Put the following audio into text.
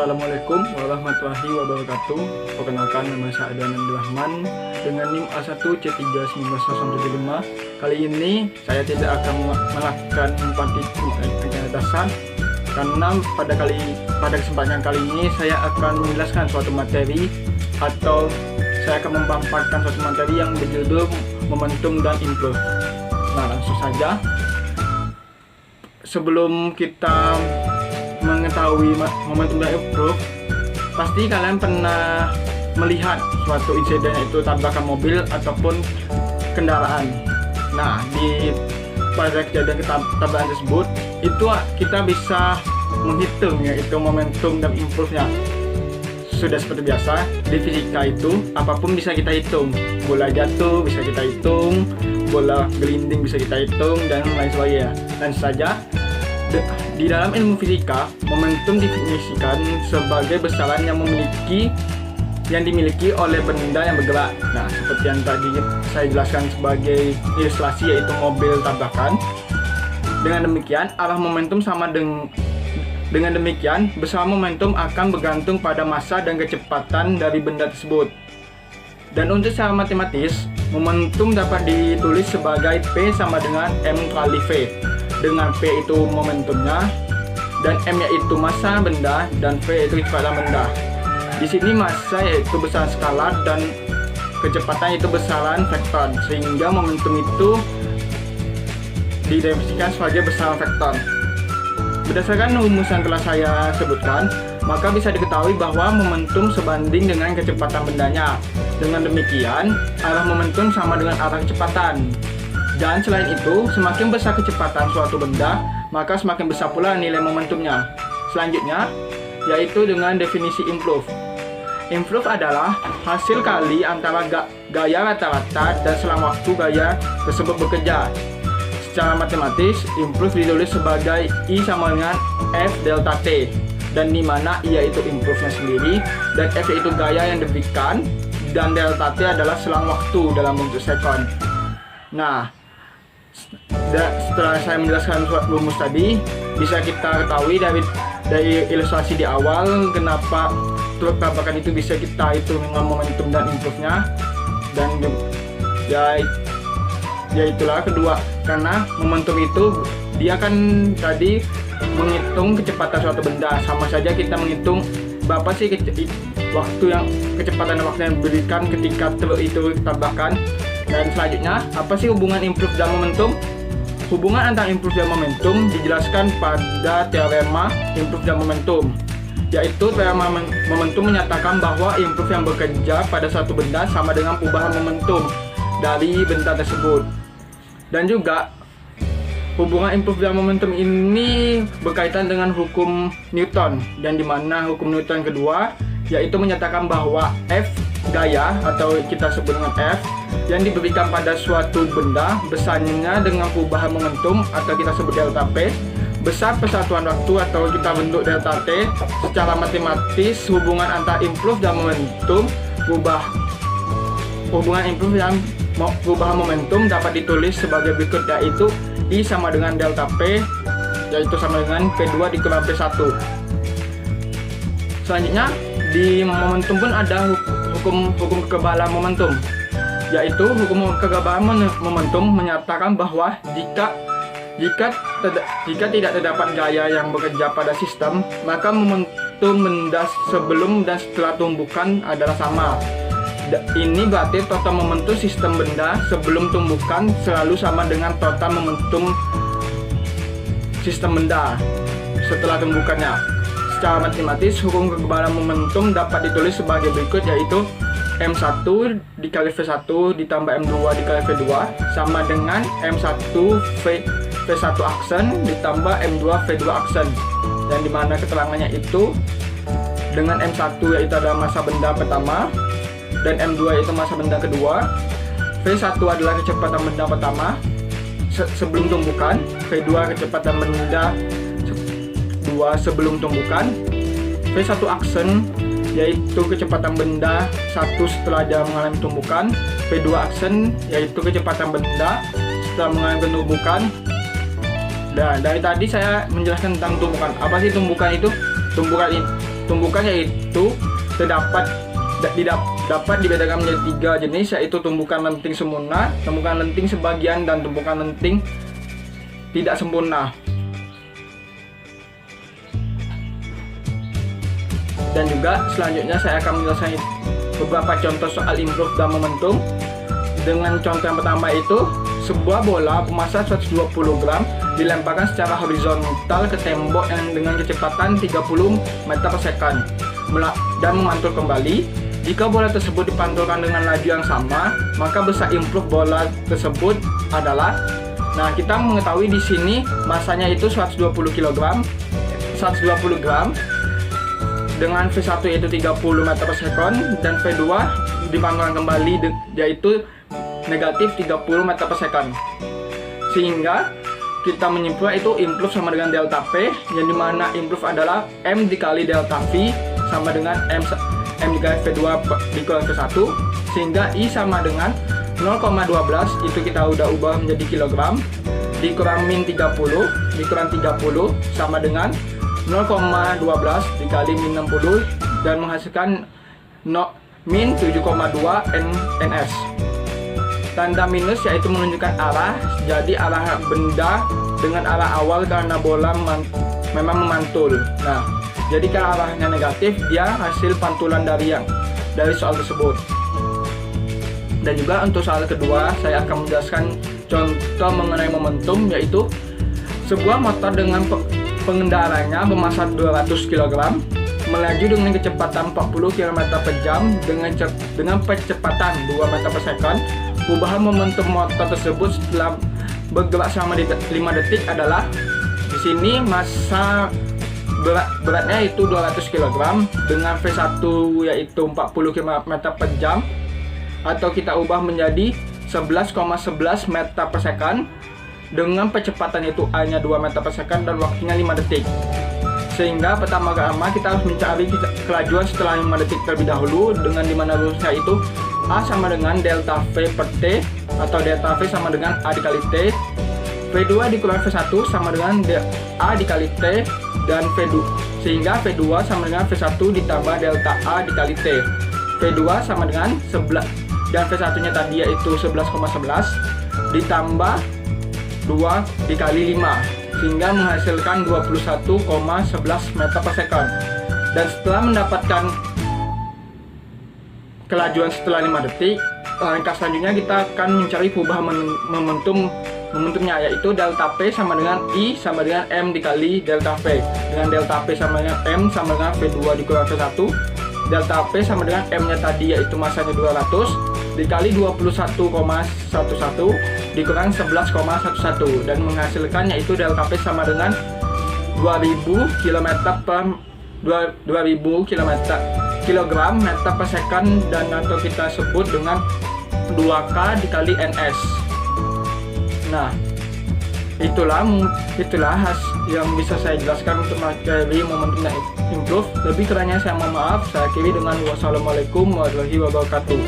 Assalamualaikum warahmatullahi wabarakatuh. Perkenalkan, nama saya Adnan Abdurrahman dengan NIM A1C31975. Kali ini saya tidak akan melakukan penjelasan karena pada kesempatan kali ini saya akan menjelaskan suatu materi atau saya akan memaparkan suatu materi yang berjudul Momentum dan Improve. Nah, langsung saja. Sebelum kita mengetahui momentum dan improve, pasti kalian pernah melihat suatu insiden, yaitu tabrakan mobil ataupun kendaraan. Nah, pada kejadian tabrakan tersebut itu kita bisa menghitung yaitu momentum dan improve-nya. Sudah seperti biasa di fisika itu apapun bisa kita hitung. Bola jatuh bisa kita hitung, bola gelinding bisa kita hitung, dan lain sebagainya. Dan saja di dalam ilmu fisika, momentum didefinisikan sebagai besaran yang dimiliki oleh benda yang bergerak. Nah, seperti yang tadi saya jelaskan sebagai ilustrasi, yaitu mobil tabrakan. Dengan demikian, arah momentum sama dengan demikian, besaran momentum akan bergantung pada massa dan kecepatan dari benda tersebut. Dan untuk secara matematis, momentum dapat ditulis sebagai P sama dengan M kali V. Dengan P itu momentumnya, dan M yaitu massa benda, dan V itu kecepatan benda. Di sini massa yaitu besaran skalar dan kecepatan itu besaran vektor, sehingga momentum itu didefinisikan sebagai besaran vektor. Berdasarkan rumusan telah saya sebutkan, maka bisa diketahui bahwa momentum sebanding dengan kecepatan bendanya. Dengan demikian, arah momentum sama dengan arah kecepatan. Dan selain itu, semakin besar kecepatan suatu benda, maka semakin besar pula nilai momentumnya. Selanjutnya, yaitu dengan definisi improve. Improve adalah hasil kali antara gaya rata-rata dan selang waktu gaya tersebut bekerja. Secara matematis, improve ditulis sebagai I sama dengan F delta T, dan di mana I yaitu improve-nya sendiri, dan F yaitu gaya yang diberikan, dan delta T adalah selang waktu dalam bentuk sekon. Nah, setelah saya menjelaskan rumus tadi, bisa kita ketahui dari ilustrasi di awal kenapa truk tabrakan itu bisa kita hitung dengan momentum dan improve-nya. Dan ya itulah kedua, karena momentum itu dia kan tadi menghitung kecepatan suatu benda. Sama saja kita menghitung berapa sih kecepatan waktu yang diberikan ketika truk itu tabrakan. Dan selanjutnya, apa sih hubungan improve dan momentum? Hubungan antara improve dan momentum dijelaskan pada teorema improve dan momentum, yaitu teorema momentum menyatakan bahwa improve yang bekerja pada suatu benda sama dengan perubahan momentum dari benda tersebut. Dan juga hubungan improve dan momentum ini berkaitan dengan hukum Newton, dan dimana hukum Newton kedua yaitu menyatakan bahwa F gaya atau kita sebut dengan F yang diberikan pada suatu benda besarnya dengan perubahan momentum atau kita sebut delta P besar persatuan waktu atau kita bentuk delta T. Secara matematis, hubungan antara improve dan momentum hubungan improve dan perubahan momentum dapat ditulis sebagai berikut, yaitu I sama dengan delta P, yaitu sama dengan P2 dikurang P1. Selanjutnya, di momentum pun ada hukum kekebalan momentum, yaitu hukum kekebalan momentum menyatakan bahwa jika tidak terdapat gaya yang bekerja pada sistem, maka momentum benda sebelum dan setelah tumbukan adalah sama. Ini berarti total momentum sistem benda sebelum tumbukan selalu sama dengan total momentum sistem benda setelah tumbukannya. Secara matematis, hukum kekebalan momentum dapat ditulis sebagai berikut, yaitu M1 dikali V1 ditambah M2 dikali V2 sama dengan M1 V1 aksen ditambah M2 V2 aksen. Dan dimana keterangannya itu dengan M1 yaitu adalah massa benda pertama, dan M2 yaitu massa benda kedua. V1 adalah kecepatan benda pertama sebelum tumbukan, V2 kecepatan benda sebelum tumbukan, V1 aksen yaitu kecepatan benda setelah dia mengalami tumbukan, V2 aksen yaitu kecepatan benda setelah mengalami tumbukan. Dan dari tadi saya menjelaskan tentang tumbukan. Apa sih tumbukan itu? tumbukan yaitu dapat dibedakan menjadi 3 jenis, yaitu tumbukan lenting sempurna, tumbukan lenting sebagian, dan tumbukan lenting tidak sempurna. Dan juga selanjutnya saya akan menjelaskan beberapa contoh soal improve dan momentum. Dengan contoh yang pertama itu, sebuah bola bermassa 120 gram dilemparkan secara horizontal ke tembok yang dengan kecepatan 30 meter per second dan memantul kembali. Jika bola tersebut dipantulkan dengan laju yang sama, maka besar improve bola tersebut adalah, nah kita mengetahui di sini masanya itu 120 gram dengan V1 yaitu 30 meter per second, dan V2 dipantulkan kembali yaitu negatif 30 meter per second. Sehingga kita menyimpulkan itu improve sama dengan delta P, yang dimana improve adalah M dikali delta V sama dengan M dikali V2 dikali V1, sehingga I sama dengan 0,12, itu kita udah ubah menjadi kilogram, dikurang min 30 dikurang 30 sama dengan 0,12 dikali min 60, dan menghasilkan min 7,2 ns. Tanda minus yaitu menunjukkan arah, jadi arah benda dengan arah awal karena bola memang memantul. Nah, jadi kalau arahnya negatif, dia hasil pantulan dari soal tersebut. Dan juga untuk soal kedua, saya akan menjelaskan contoh mengenai momentum, yaitu sebuah motor dengan pengendaranya bermassa 200 kg melaju dengan kecepatan 40 km per jam dengan kecepatan 2 meter per second. Perubahan momentum motor tersebut setelah bergerak selama 5 detik adalah, di sini massa beratnya itu 200 kg dengan V1 yaitu 40 km per jam, atau kita ubah menjadi 11,11 meter per second dengan kecepatan itu A-nya 2 meter per second dan waktunya 5 detik. Sehingga pertama-tama kita harus mencari kelajuan setelah 5 detik terlebih dahulu, dengan dimana rumusnya itu A sama dengan delta V per T, atau delta V sama dengan A dikali T. V2 dikurang V1 sama dengan A dikali T, dan V2, sehingga V2 sama dengan V1 ditambah delta A dikali T. V2 sama dengan 11, dan V1 nya tadi yaitu 11,11 ditambah 2 dikali 5, sehingga menghasilkan 21,11 meter per second. Dan setelah mendapatkan kelajuan setelah 5 detik, langkah selanjutnya kita akan mencari perubahan momentumnya, yaitu delta P sama dengan I sama dengan M dikali delta V, dengan delta P sama dengan M sama dengan V2 dikurang V1, delta P sama dengan M nya tadi yaitu massanya 200 dikali 21,11 dikurang 11,11, dan menghasilkan yaitu delta P sama dengan 2000 kilogram meter per second, dan atau kita sebut dengan 2K dikali NS. Nah, itulah yang bisa saya jelaskan untuk materi momentum improve. Lebih kurangnya saya mohon maaf. Saya akhiri dengan wassalamualaikum warahmatullahi wabarakatuh.